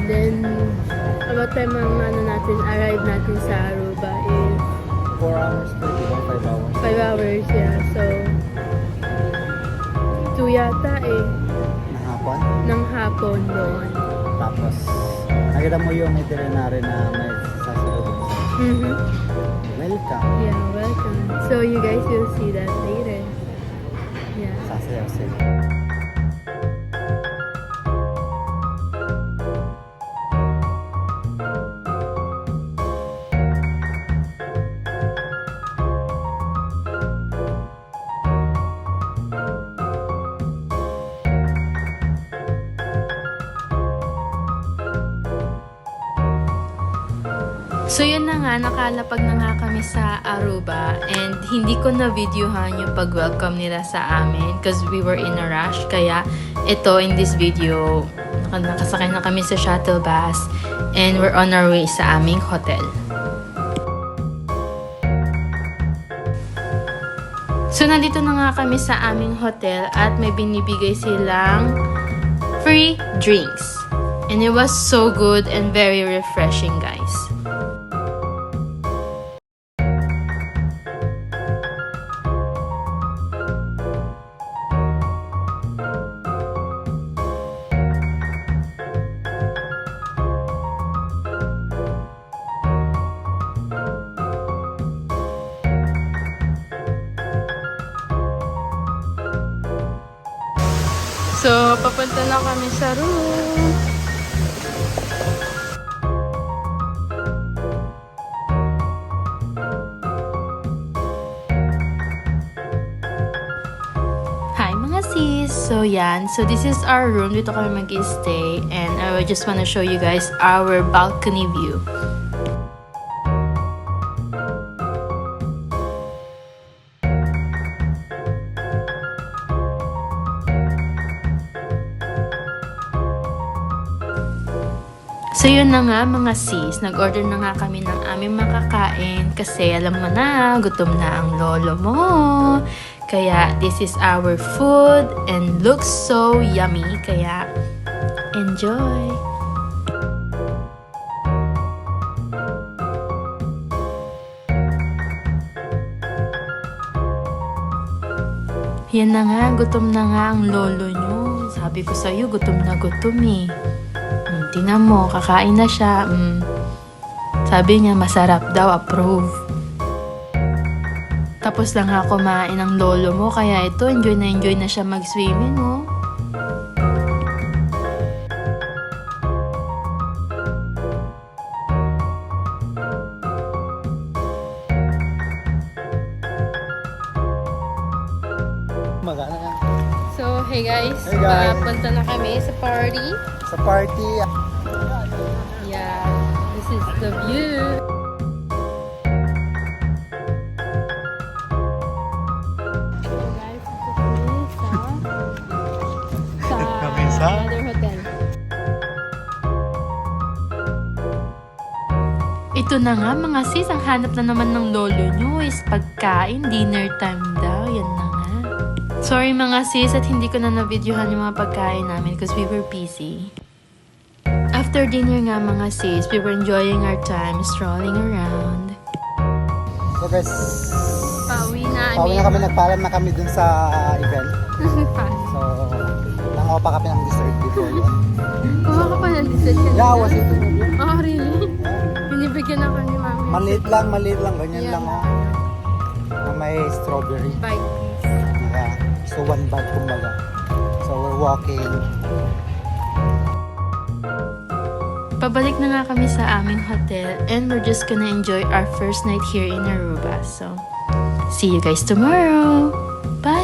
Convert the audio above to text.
then, about time ang arrive natin sa Aruba is 4 hours per diba? 5 hours. 5 hours, yeah. So, 2 yata Na hapon. ng hapon doon. Tapos, nakita mo yung itinerary na may sasalubong. Mm-hmm. Welcome. Yeah, welcome. So, you guys will see that later. Yeah. Sasayaw sila. So yun na nga, nakalapag na nga kami sa Aruba and hindi ko na videohan yung pag-welcome nila sa amin because we were in a rush. Kaya ito, in this video, nakasakay na kami sa shuttle bus and we're on our way sa aming hotel. So nandito na nga kami sa aming hotel at may binibigay silang free drinks. And it was so good and very refreshing, guys. So, papunta na kami sa room. Hi mga sis! So yan, so this is our room. Dito kami mag-stay and I just wanna show you guys our balcony view. So yun na nga mga sis, nag-order na nga kami ng aming makakain kasi alam mo na, gutom na ang lolo mo. Kaya this is our food and looks so yummy, kaya enjoy! Yan na nga, gutom na nga ang lolo nyo. Sabi ko sa'yo, gutom na gutom eh. Tingnan mo, kakain na siya. Sabi niya, masarap daw, approve. Tapos lang nga kumain ng lolo mo, kaya ito, enjoy na siya mag-swimming, oh. Magana yan. So, hey guys, Hey guys. punta na kami sa party. Sa party. Yeah, this is the view. So guys, ito kami sa another hotel. Ito na nga mga sis, ang hanap na naman ng lolo nyo is pagkain, dinner time daw, yan na nga. Sorry mga sis at hindi ko na na-videohan yung mga pagkain namin because we were busy. After dinner nga mga sis, we were enjoying our time strolling around. So guys, Pauwi na kami, nagpaalam na kami dun sa event. So, nangaw pa kami ng dessert before yun. Kuha ka pa ng dessert kanina? Yeah, was it? Oh, really? Binibigyan ako ni mami. Maliit lang, ganyan lang. Oh. Na may strawberry. Bite piece. Yeah. So, one bite kumbaga. So, we're walking. Pabalik na nga kami sa aming hotel and we're just gonna enjoy our first night here in Aruba. So, see you guys tomorrow. Bye!